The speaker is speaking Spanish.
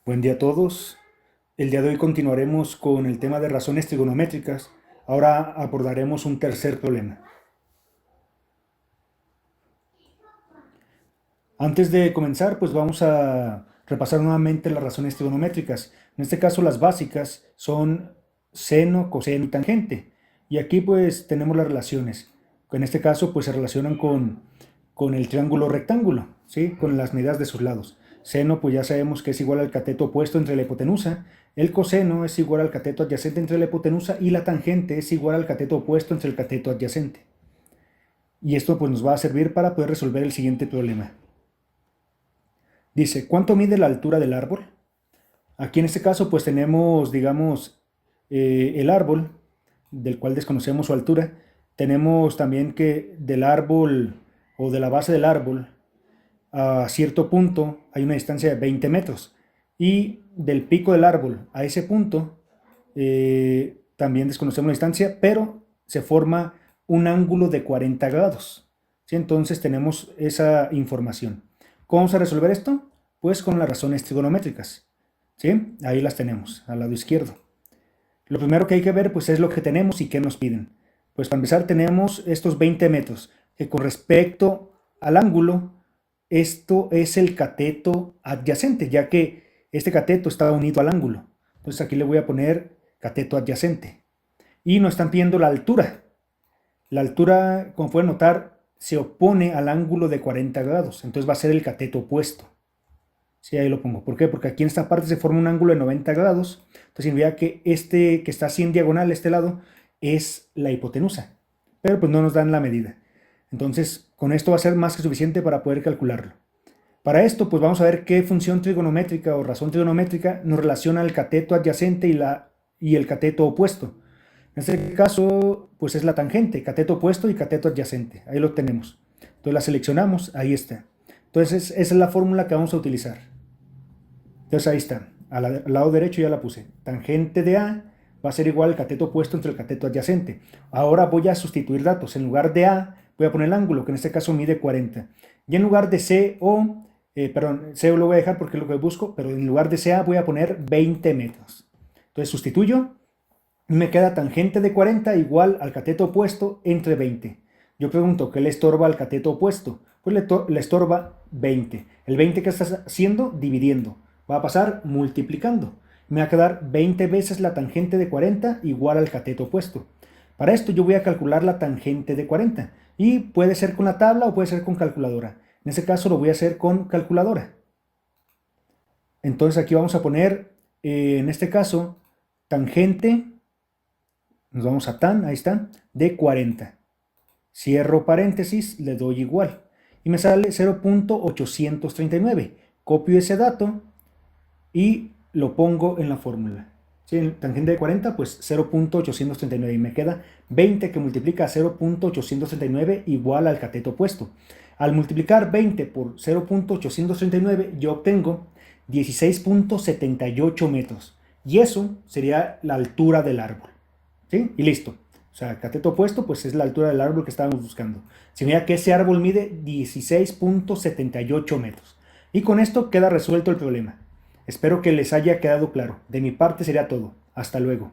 Buen día a todos. El día de hoy continuaremos con el tema de razones trigonométricas. Ahora abordaremos un tercer problema. Antes de comenzar, pues vamos a repasar nuevamente las razones trigonométricas. En este caso, las básicas son seno, coseno y tangente. Y aquí pues tenemos las relaciones. En este caso, pues se relacionan con el triángulo rectángulo, ¿sí? Con las medidas de sus lados. Seno, pues ya sabemos que es igual al cateto opuesto entre la hipotenusa. El coseno es igual al cateto adyacente entre la hipotenusa y la tangente es igual al cateto opuesto entre el cateto adyacente. Y esto pues nos va a servir para poder resolver el siguiente problema. Dice, ¿cuánto mide la altura del árbol? Aquí en este caso pues tenemos, digamos, el árbol, del cual desconocemos su altura. Tenemos también que del árbol o de la base del árbol a cierto punto hay una distancia de 20 metros. Y del pico del árbol a ese punto también desconocemos la distancia, pero se forma un ángulo de 40 grados. ¿Sí? Entonces tenemos esa información. ¿Cómo vamos a resolver esto? Pues con las razones trigonométricas. ¿Sí? Ahí las tenemos, al lado izquierdo. Lo primero que hay que ver pues es lo que tenemos y qué nos piden. Pues para empezar tenemos estos 20 metros, que con respecto al ángulo, esto es el cateto adyacente, ya que este cateto está unido al ángulo. Entonces aquí le voy a poner cateto adyacente. Y nos están pidiendo la altura. La altura, como pueden notar, se opone al ángulo de 40 grados, entonces va a ser el cateto opuesto. Sí, ahí lo pongo. ¿Por qué? Porque aquí en esta parte se forma un ángulo de 90 grados. Entonces significa que este que está así en diagonal, este lado, es la hipotenusa. Pero pues no nos dan la medida. Entonces, con esto va a ser más que suficiente para poder calcularlo. Para esto, pues vamos a ver qué función trigonométrica o razón trigonométrica nos relaciona el cateto adyacente y el cateto opuesto. En este caso, pues es la tangente, cateto opuesto y cateto adyacente. Ahí lo tenemos. Entonces la seleccionamos, ahí está. Entonces esa es la fórmula que vamos a utilizar. Entonces ahí está, al lado derecho ya la puse. Tangente de A va a ser igual al cateto opuesto entre el cateto adyacente. Ahora voy a sustituir datos. En lugar de A voy a poner el ángulo, que en este caso mide 40. Y en lugar de C lo voy a dejar porque es lo que busco, pero en lugar de CA voy a poner 20 metros. Entonces sustituyo y me queda tangente de 40 igual al cateto opuesto entre 20. Yo pregunto, ¿qué le estorba al cateto opuesto? Pues le estorba 20. ¿El 20 que estás haciendo? Dividiendo. Va a pasar multiplicando. Me va a quedar 20 veces la tangente de 40 igual al cateto opuesto. Para esto yo voy a calcular la tangente de 40. Y puede ser con la tabla o puede ser con calculadora. En ese caso lo voy a hacer con calculadora. Entonces aquí vamos a poner, en este caso, tangente, nos vamos a tan, ahí está, de 40. Cierro paréntesis, le doy igual. Y me sale 0.839. Copio ese dato y lo pongo en la fórmula. ¿Sí? En tangente de 40, pues 0.839. Y me queda 20 que multiplica 0.839 igual al cateto opuesto. Al multiplicar 20 por 0.839, yo obtengo 16.78 metros. Y eso sería la altura del árbol. ¿Sí? Y listo. O sea, cateto opuesto, pues es la altura del árbol que estábamos buscando. Significa que ese árbol mide 16.78 metros. Y con esto queda resuelto el problema. Espero que les haya quedado claro. De mi parte sería todo. Hasta luego.